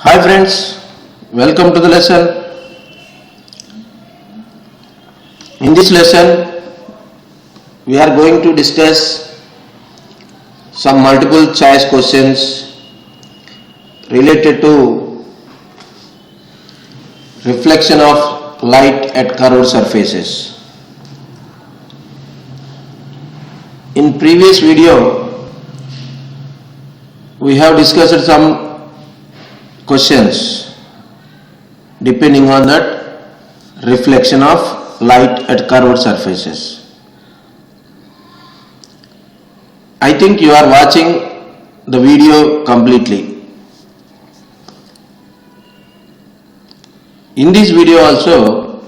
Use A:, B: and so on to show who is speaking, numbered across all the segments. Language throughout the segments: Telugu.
A: Hi friends, welcome to the lesson. In this lesson, we are going to discuss some multiple choice questions related to reflection of light at curved surfaces. In previous video, we have discussed some questions depending on that reflection of light at curved surfaces. I think you are watching the video completely. In this video also,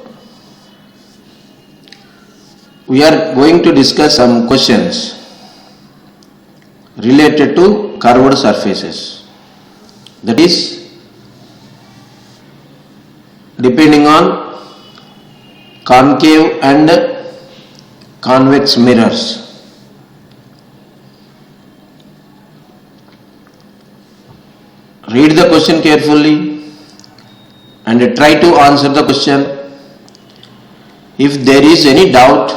A: we are going to discuss some questions related to curved surfaces. That is, depending on concave and convex mirrors. Read the question carefully and try to answer the question. If there is any doubt,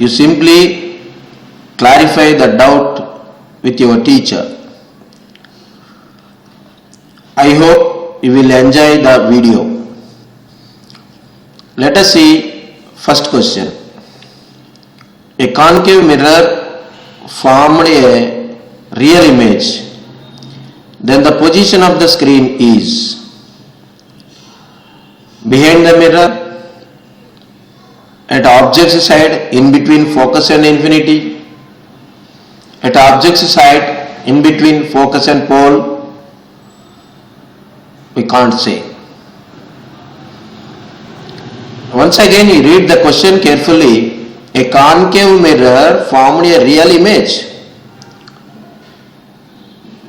A: you simply clarify the doubt with your teacher. I hope you will enjoy the video. Let us see first question. A concave mirror formed a real image. Then the position of the screen is behind the mirror, at object's side in between focus and infinity, at object's side in between focus and pole. We can't say. Once again, you read the question carefully. A concave mirror formed a real image.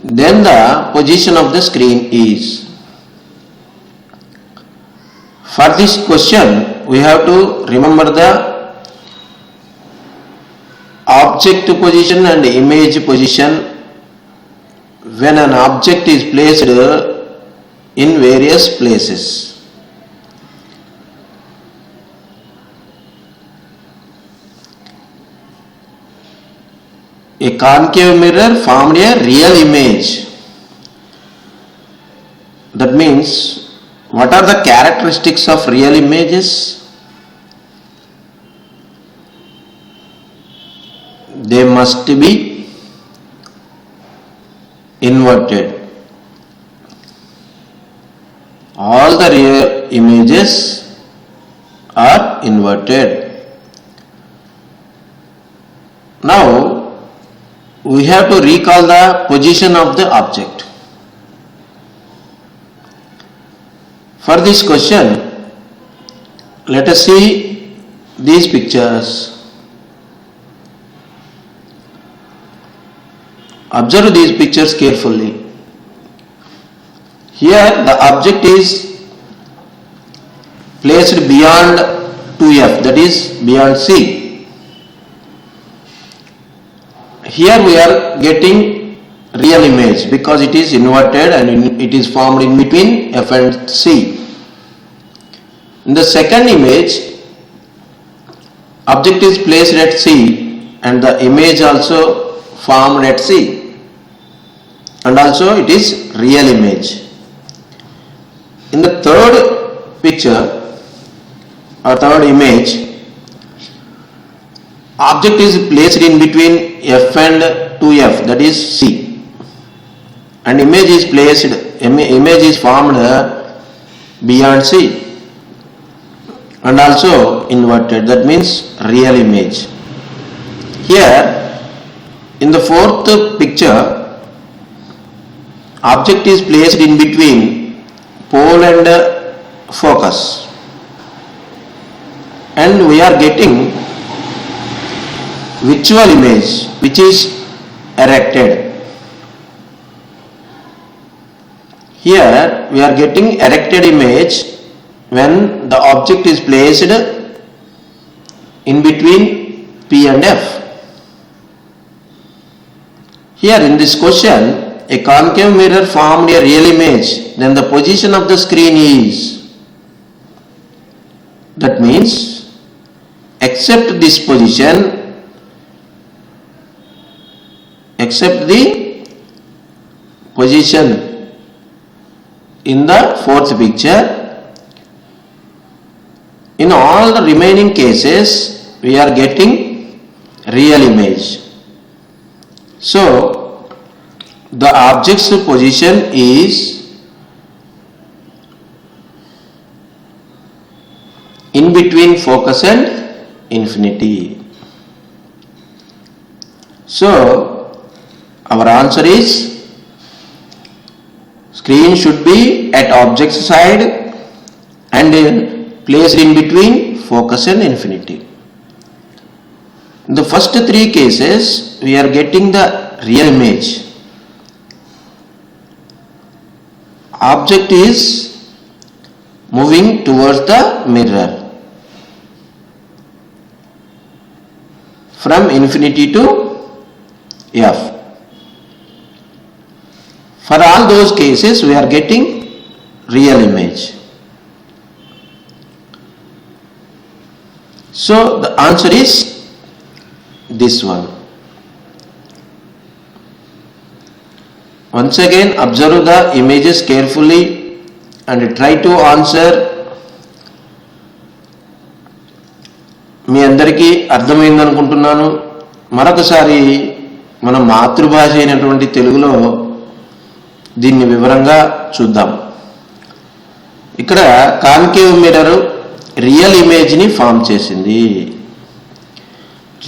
A: Then the position of the screen is. For this question, we have to remember the object position and image position when an object is placed in various places. A concave mirror formed a real image. That means, what are the characteristics of real images? They must be inverted. All the real images are inverted. Now, we have to recall the position of the object. For this question, let us see these pictures. Observe these pictures carefully. Here the object is placed beyond 2F, that is beyond C. Here we are getting real image because it is inverted and it is formed in between F and C. In the second image, object is placed at C and the image also formed at C, and also it is real image. In the third picture or third image, object is placed in between F and 2F, that is C, and image is formed beyond C and also inverted, that means real image. Here in the fourth picture, object is placed in between pole and focus, and we are getting virtual image which is erected. Here we are getting erected image when the object is placed in between P and F. Here in this question, a concave mirror formed a real image, then the position of the screen is, that means except this position, except the position in the fourth picture, in all the remaining cases we are getting real image. So the object's position is in between focus and infinity. So our answer is screen should be at object's side and placed in between focus and infinity. In the first three cases we are getting the real image. Object is moving towards the mirror from infinity to f. For all those cases we are getting real image. So the answer is this one. Once again observe the images carefully and try to answer. మీ అందరికీ అర్థమైందనుకుంటున్నాను. మరొకసారి మన మాతృభాష అయినటువంటి తెలుగులో దీన్ని వివరంగా చూద్దాం. ఇక్కడ కాన్కేవ్ మిర్రర్ రియల్ ఇమేజ్ని ఫామ్ చేసింది.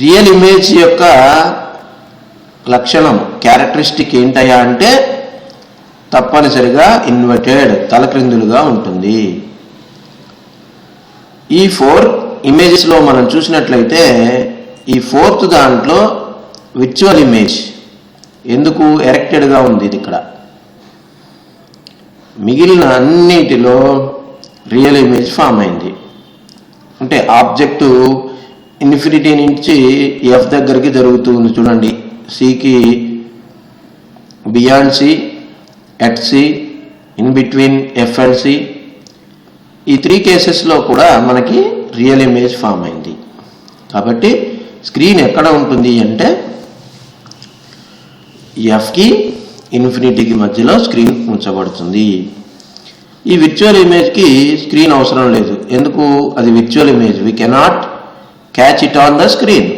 A: రియల్ ఇమేజ్ యొక్క లక్షణం క్యారెక్టరిస్టిక్ ఏంటయ్యా అంటే తప్పనిసరిగా ఇన్వర్టెడ్ తలక్రిందులుగా ఉంటుంది. ఈ 4 ఇమేజెస్లో మనం చూసినట్లయితే ఈ 4th దాంట్లో విర్చువల్ ఇమేజ్ ఎందుకు ఎరెక్టెడ్గా ఉంది ఇది ఇక్కడ. మిగిలిన అన్నిటిలో రియల్ ఇమేజ్ ఫామ్ అయింది. అంటే ఆబ్జెక్టు ఇన్ఫినిటీ నుంచి ఎఫ్ దగ్గరికి జరుగుతుంది చూడండి. సికి beyond C, at C, in between F and C. ఈ 3 కేసెస్లో కూడా మనకి రియల్ ఇమేజ్ ఫామ్ అయింది. కాబట్టి స్క్రీన్ ఎక్కడ ఉంటుంది అంటే ఎఫ్కి ఇన్ఫినిటీకి మధ్యలో స్క్రీన్ ఉంచబడుతుంది. ఈ విర్చువల్ ఇమేజ్కి స్క్రీన్ అవసరం లేదు. ఎందుకు? అది virtual image. We cannot catch it on the screen.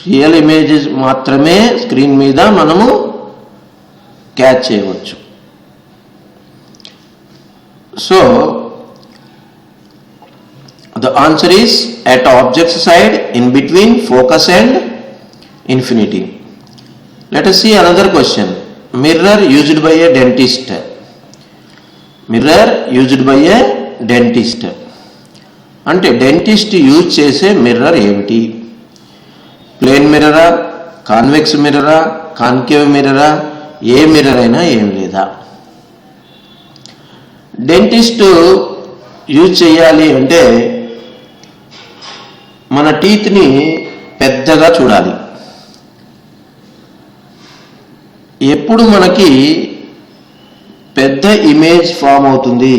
A: Real images మాత్రమే స్క్రీన్ మీద మనము క్యాచ్ చేయవచ్చు. So the answer is at object's side in between focus and infinity. Let us see another question. Mirror used by a dentist. Mirror used by a dentist. అంటే డెంటిస్ట్ యూజ్ చేసే మిర్రర్ ఏమిటి? ప్లేన్ మిర్రరా, కాన్వెక్స్ మిర్రరా, కాన్కేవ్ మిర్రరా, ఏ మిర్రర్ అయినా ఏం లేదా? డెంటిస్ట్ యూజ్ చేయాలి అంటే మన టీత్ని పెద్దగా చూడాలి. ఎప్పుడు మనకి పెద్ద ఇమేజ్ ఫామ్ అవుతుంది?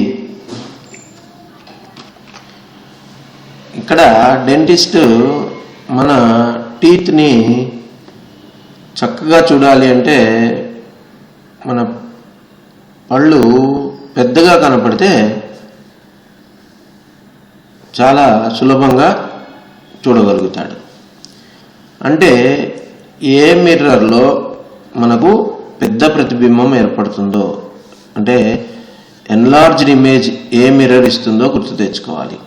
A: ఇక్కడ డెంటిస్ట్ మన టీత్ని చక్కగా చూడాలి అంటే మన పళ్ళు పెద్దగా కనపడితే చాలా సులభంగా చూడగలుగుతాడు. అంటే ఏ మిర్రర్లో మనకు పెద్ద ప్రతిబింబం ఏర్పడుతుందో, అంటే ఎన్లార్జ్డ్ ఇమేజ్ ఏ మిర్రర్ ఇస్తుందో గుర్తు తెచ్చుకోవాలి.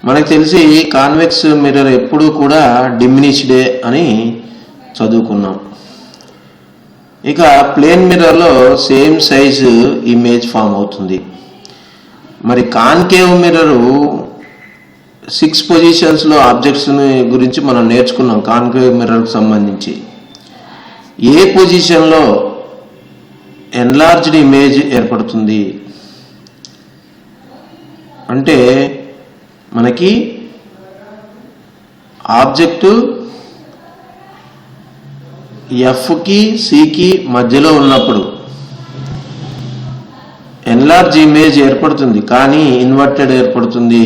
A: మనకు తెలిసి కాన్వెక్స్ మిర్రర్ ఎప్పుడూ కూడా డిమినిష్డే అని చదువుకున్నాం. ఇక ప్లేన్ మిర్రర్లో సేమ్ సైజు ఇమేజ్ ఫామ్ అవుతుంది. మరి కాన్కేవ్ మిర్రరు 6 పొజిషన్స్లో ఆబ్జెక్ట్స్ని గురించి మనం నేర్చుకున్నాం. కాన్కేవ్ మిర్రర్కి సంబంధించి ఏ పొజిషన్లో ఎన్లార్జ్డ్ ఇమేజ్ ఏర్పడుతుంది అంటే మనకి ఆబ్జెక్టు ఎఫ్కి సికి మధ్యలో ఉన్నప్పుడు ఎన్లార్జ్ ఇమేజ్ ఏర్పడుతుంది, కానీ ఇన్వర్టెడ్ ఏర్పడుతుంది.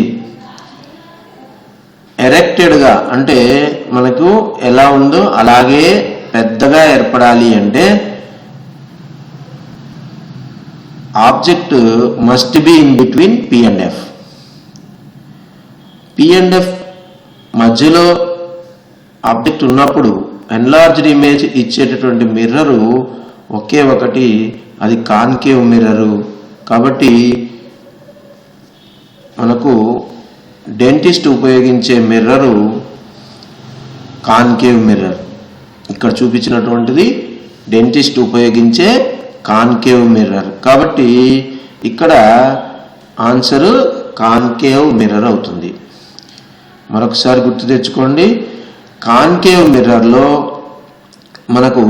A: ఎరెక్టెడ్గా అంటే మనకు ఎలా ఉందో అలాగే పెద్దగా ఏర్పడాలి అంటే object must be in between P and F. P and F మధ్యలో ఆబ్జెక్ట్ ఉన్నప్పుడు ఎన్లార్జ్డ్ ఇమేజ్ ఇచ్చేటటువంటి మిర్రరు ఒకే ఒకటి, అది కాన్కేవ్ మిర్రరు. కాబట్టి మనకు డెంటిస్ట్ ఉపయోగించే మిర్రరు కాన్కేవ్ మిర్రర్. ఇక్కడ చూపించినటువంటిది డెంటిస్ట్ ఉపయోగించే కాన్కేవ్ మిర్రర్. కాబట్టి ఇక్కడ ఆన్సరు కాన్కేవ్ మిర్రర్ అవుతుంది. మరొకసారి గుర్తు తెచ్చుకోండి, కాన్కేవ్ మిర్రర్లో మనకు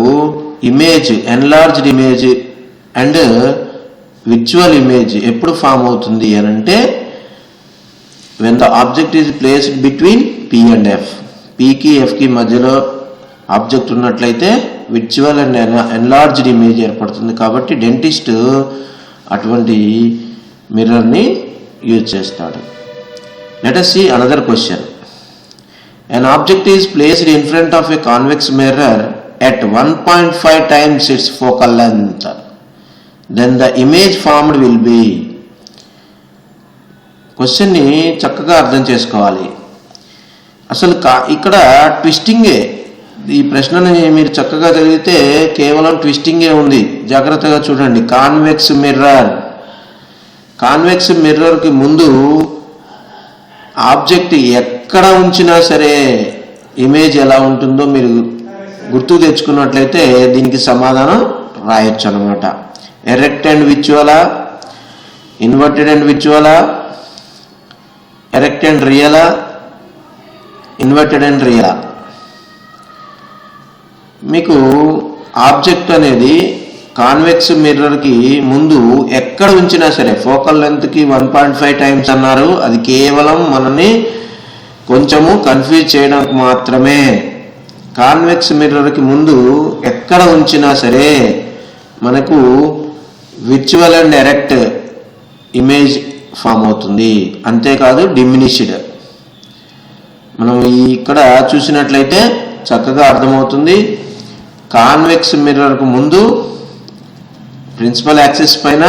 A: image, enlarged image and visual image ఎప్పుడు ఫామ్ అవుతుంది అని అంటే when the object is placed between P and F. Pకి Fకి మధ్యలో ఆబ్జెక్ట్ ఉన్నట్లయితే విజువల్ అండ్ ఎన్లార్జ్డ్ ఇమేజ్ ఏర్పడుతుంది. కాబట్టి డెంటిస్ట్ అటువంటి మిర్రర్ని యూజ్ చేస్తాడు. Let us see another question. An object is placed in front of a convex mirror at 1.5 times its focal length. Then the image formed will be. క్వశ్చన్ని చక్కగా అర్థం చేసుకోవాలి. అసలు ఇక్కడ ట్విస్టింగే. ఈ ప్రశ్నని మీరు చక్కగా చదివితే కేవలం ట్విస్టింగే ఉంది. జాగ్రత్తగా చూడండి. కాన్వెక్స్ మిర్రర్, కాన్వెక్స్ మిర్రర్కి ముందు ఆబ్జెక్ట్ ఎక్కడ ఉంచినా సరే ఇమేజ్ ఎలా ఉంటుందో మీరు గుర్తు తెచ్చుకున్నట్లయితే దీనికి సమాధానం రాయొచ్చు అనమాట. ఎరెక్ట్ అండ్ విజువలా, ఇన్వర్టెడ్ అండ్ విజువలా, ఎరెక్ట్ అండ్ రియలా, ఇన్వర్టెడ్ అండ్ రియలా. మీకు ఆబ్జెక్ట్ అనేది కాన్వెక్స్ మిర్రర్కి ముందు ఎక్కడ ఉంచినా సరే, ఫోకల్ లెంత్కి 1.5 టైమ్స్ అన్నారు, అది కేవలం మనల్ని కొంచెము కన్ఫ్యూజ్ చేయడానికి మాత్రమే. కాన్వెక్స్ మిర్రర్కి ముందు ఎక్కడ ఉంచినా సరే మనకు విజువల్ అండ్ ఎరెక్ట్ ఇమేజ్ ఫామ్ అవుతుంది. అంతేకాదు డిమినిష్డ్. మనం ఇక్కడ చూసినట్లయితే చక్కగా అర్థమవుతుంది. కాన్వెక్స్ మిర్రర్కు ముందు ప్రిన్సిపల్ యాక్సిస్ పైన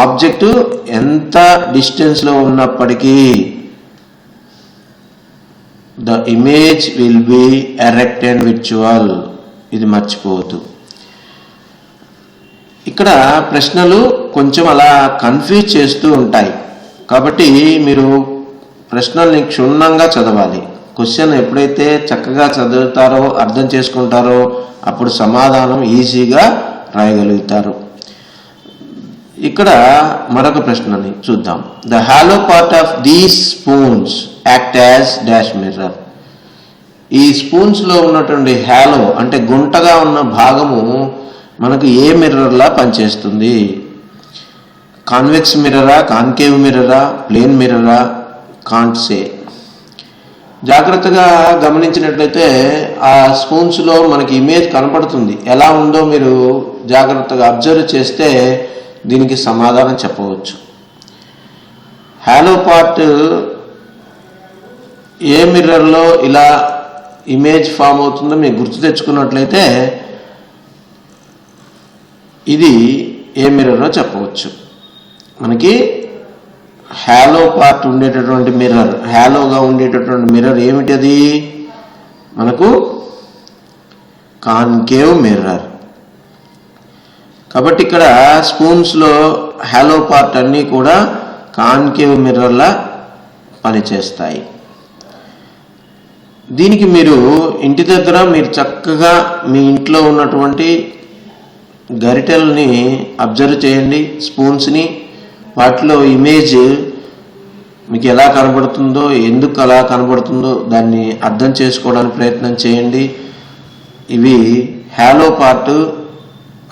A: ఆబ్జెక్టు ఎంత డిస్టెన్స్లో ఉన్నప్పటికీ the image will be erect and visual. ఇది మర్చిపోవద్దు. ఇక్కడ ప్రశ్నలు కొంచెం అలా కన్ఫ్యూజ్ చేస్తూ ఉంటాయి. కాబట్టి మీరు ప్రశ్నల్ని క్షుణ్ణంగా చదవాలి. క్వశ్చన్ ఎప్పుడైతే చక్కగా చదువుతారో, అర్థం చేసుకుంటారో అప్పుడు సమాధానం ఈజీగా రాయగలుగుతారు. ఇక్కడ మరొక ప్రశ్నని చూద్దాం. The hollow part of these spoons act as dash mirror. ఈ స్పూన్స్లో ఉన్నటువంటి హాలో అంటే గుంటగా ఉన్న భాగము మనకు ఏ మిర్రర్లా పనిచేస్తుంది? కాన్వెక్స్ మిర్రరా, కాన్కేవ్ మిర్రరా, ప్లేన్ మిర్రరా? Can't say. జాగ్రత్తగా గమనించినట్లయితే ఆ స్పూన్స్లో మనకి ఇమేజ్ కనపడుతుంది. ఎలా ఉందో మీరు జాగ్రత్తగా అబ్జర్వ్ చేస్తే దీనికి సమాధానం చెప్పవచ్చు. హాలో పార్ట్ ఏ మిర్రర్లో ఇలా ఇమేజ్ ఫామ్ అవుతుందో మీరు గుర్తు తెచ్చుకున్నట్లయితే ఇది ఏ మిర్రర్లో చెప్పవచ్చు. మనకి హాలో పార్ట్ ఉండేటటువంటి మిర్రర్, హాలోగా ఉండేటటువంటి మిర్రర్ ఏమిటది? మనకు కాన్కేవ్ మిర్రర్. కాబట్టి ఇక్కడ స్పూన్స్లో హాలో పార్ట్ అన్నీ కూడా కాన్కేవ్ మిర్రర్లా పనిచేస్తాయి. దీనికి మీరు ఇంటి దగ్గర మీరు చక్కగా మీ ఇంట్లో ఉన్నటువంటి గరిటెల్ని అబ్జర్వ్ చేయండి, స్పూన్స్ని. వాటిలో ఇమేజ్ మీకు ఎలా కనబడుతుందో, ఎందుకు అలా కనబడుతుందో దాన్ని అర్థం చేసుకోవడానికి ప్రయత్నం చేయండి. ఇవి హాలో పార్ట్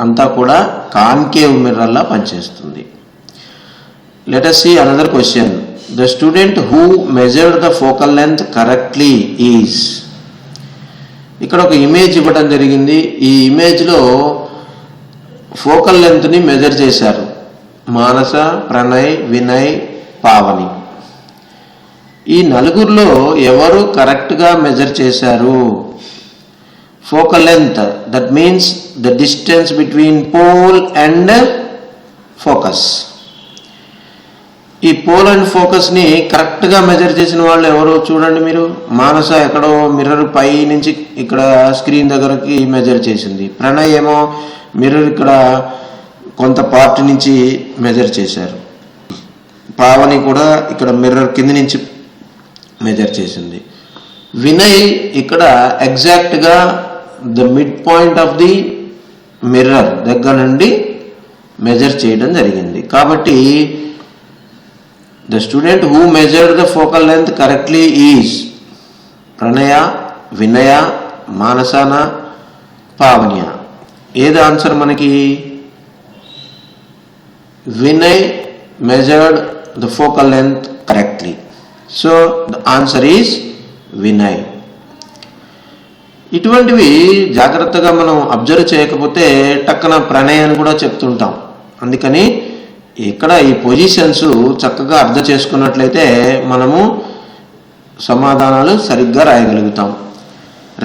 A: అంతా కూడా కాన్కేవ్ మిర్రర్లా పనిచేస్తుంది. Let us see another question. The student who measured the focal length correctly is. ఇక్కడ ఒక ఇమేజ్ ఇవ్వడం జరిగింది. ఈ ఇమేజ్లో ఫోకల్ లెంత్ని మెజర్ చేశారు. మానస, ప్రణయ్, వినయ్, పావని. ఈ నలుగురిలో ఎవరు కరెక్ట్గా మెజర్ చేశారు? Focal length, that means the distance between pole and focus. ఈ పోల్ అండ్ ఫోకస్ని కరెక్ట్గా మెజర్ చేసిన వాళ్ళు ఎవరో చూడండి మీరు. మానస ఎక్కడో మిర్రర్ పై నుంచి ఇక్కడ స్క్రీన్ దగ్గరకి మెజర్ చేసింది. ప్రణయ్ ఏమో మిర్రర్ ఇక్కడ కొంత పార్ట్ నుంచి మెజర్ చేశారు. పావని కూడా ఇక్కడ మిర్రర్ కింద నుంచి మెజర్ చేసింది. వినయ్ ఇక్కడ ఎగ్జాక్ట్గా the mid point of the mirror దగ్గర నుండి మెజర్ చేయడం జరిగింది. కాబట్టి the student who measured the focal length correctly is Pranaya, Vinaya, Manasana, Pavanya. ఏది ఆన్సర్ మనకి? Vinay measured the focal length correctly. So the answer is Vinay. ఇటువంటివి జాగ్రత్తగా మనం అబ్జర్వ్ చేయకపోతే టక్కన ప్రణయ్ అని కూడా చెప్తుంటాం. అందుకని ఇక్కడ ఈ పొజిషన్స్ చక్కగా అర్థం చేసుకున్నట్లయితే మనము సమాధానాలు సరిగ్గా రాయగలుగుతాం.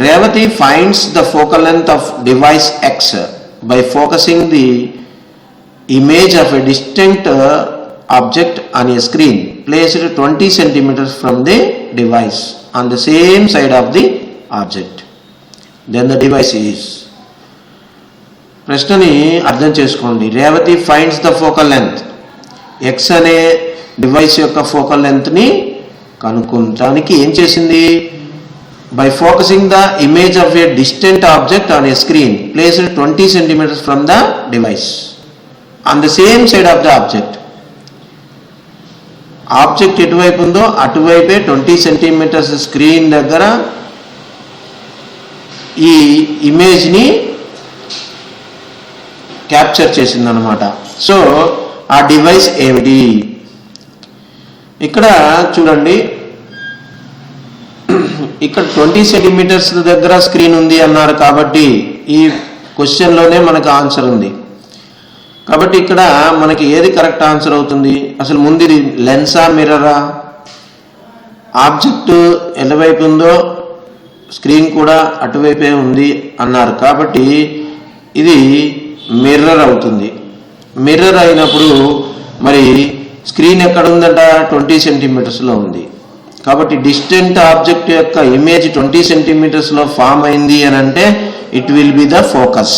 A: Revathi finds the focal length of device X by focusing the image of a distinct object on a screen placed 20 centimeters from the device on the same side of the object. Then the device is. ప్రశ్నని అర్థం చేసుకోండి. Revathi finds the focal length. X అనే డివైస్ యొక్క ఫోకల్ లెంత్ని కనుక్కోవడానికి ఏం చేసింది? By focusing the image of a distant object on a screen placed 20 centimeters from the device on the same side of the object. Object ఎటువైపు ఉందో అటువైపే 20 centimeters స్క్రీన్ దగ్గర ఈ ఇమేజ్ని క్యాప్చర్ చేసిందనమాట. సో ఆ డివైస్ ఏమిటి? ఇక్కడ చూడండి, ఇక్కడ 20 centimeters దగ్గర స్క్రీన్ ఉంది అన్నారు కాబట్టి ఈ క్వశ్చన్లోనే మనకు ఆన్సర్ ఉంది. కాబట్టి ఇక్కడ మనకి ఏది కరెక్ట్ ఆన్సర్ అవుతుంది? అసలు ముందు ఇది లెన్సా మిర్రరా? ఆబ్జెక్ట్ ఎటువైపు ఉందో స్క్రీన్ కూడా అటువైపే ఉంది అన్నారు కాబట్టి ఇది మిర్రర్ అవుతుంది. మిర్రర్ అయినప్పుడు మరి స్క్రీన్ ఎక్కడ ఉందంట? 20 centimeters ఉంది. కాబట్టి డిస్టెంట్ ఆబ్జెక్ట్ యొక్క ఇమేజ్ 20 centimeters ఫామ్ అయింది అని అంటే it will be the focus.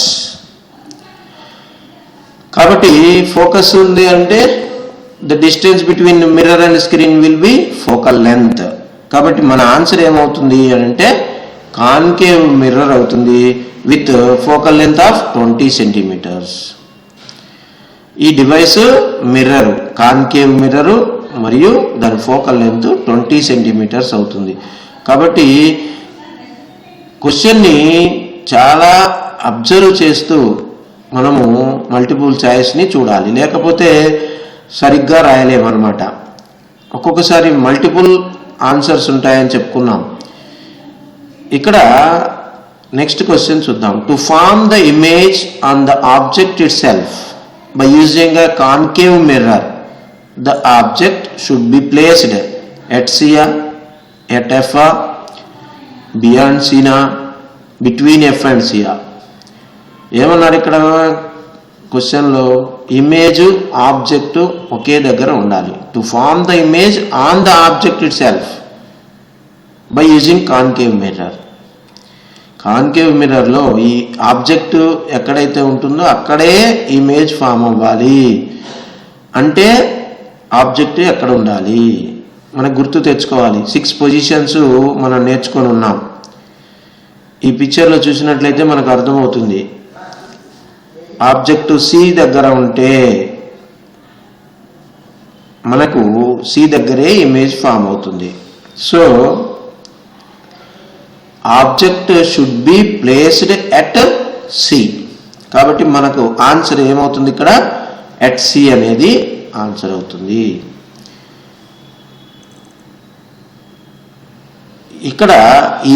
A: కాబట్టి ఫోకస్ ఉంది అంటే the distance between mirror and screen will be focal length. కాబట్టి మన ఆన్సర్ ఏమవుతుంది అని అంటే కాన్కేవ్ మిర్రర్ అవుతుంది with focal length of 20 centimeters. ఈ డివైస్ మిర్రర్, కాన్కేవ్ మిర్రర్ మరియు దాని ఫోకల్ లెంత్ 20 centimeters అవుతుంది. కాబట్టి క్వశ్చన్ని చాలా అబ్జర్వ్ చేస్తూ మనము మల్టిపుల్ చాయిస్ని చూడాలి, లేకపోతే సరిగ్గా రాయలేమన్నమాట. ఒక్కొక్కసారి మల్టిపుల్ ఆన్సర్స్ ఉంటాయని చెప్పుకున్నాం. ఇక్కడ నెక్స్ట్ క్వశ్చన్ చూద్దాం. To form the image on the object itself by using a concave mirror the object should be placed at సియా, ఎట్ ఎఫ్, బియాండ్ సీనా, బిట్వీన్ ఎఫ్ అండ్ సియా. ఏమన్నారు ఇక్కడ క్వశ్చన్లో? ఇమేజ్ ఆబ్జెక్ట్ ఒకే దగ్గర ఉండాలి. To form the image on the object itself by using concave mirror. Concave మిర్రర్లో ఈ ఆబ్జెక్ట్ ఎక్కడైతే ఉంటుందో అక్కడే ఇమేజ్ ఫామ్ అవ్వాలి. అంటే ఆబ్జెక్ట్ ఎక్కడ ఉండాలి మనకు గుర్తు తెచ్చుకోవాలి. 6 పొజిషన్స్ మనం నేర్చుకొని ఉన్నాం. ఈ పిక్చర్లో చూసినట్లయితే మనకు అర్థమవుతుంది. ఆబ్జెక్ట్ సి దగ్గర ఉంటే మనకు సి దగ్గరే ఇమేజ్ ఫామ్ అవుతుంది. So object should be placed at C. కాబట్టి మనకు ఆన్సర్ ఏమవుతుంది? ఇక్కడ ఎట్ సి అనేది ఆన్సర్ అవుతుంది. ఇక్కడ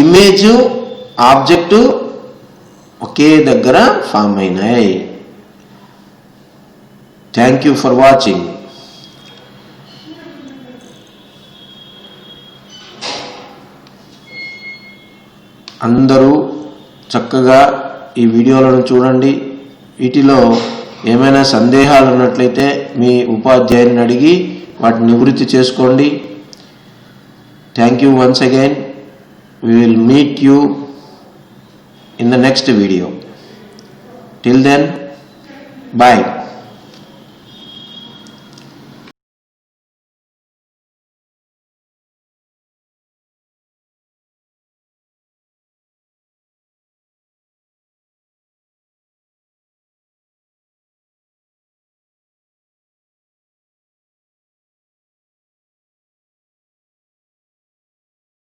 A: ఇమేజ్ ఆబ్జెక్టు ఒకే దగ్గర ఫామ్ అయినాయి. Thank you for watching. అందరూ చక్కగా ఈ వీడియోలను చూడండి. వీటిలో ఏమైనా సందేహాలు ఉన్నట్లయితే మీ ఉపాధ్యాయుని అడిగి వాటిని నివృత్తి చేసుకోండి. Thank you once again. We will meet you in the next video. Till then, bye.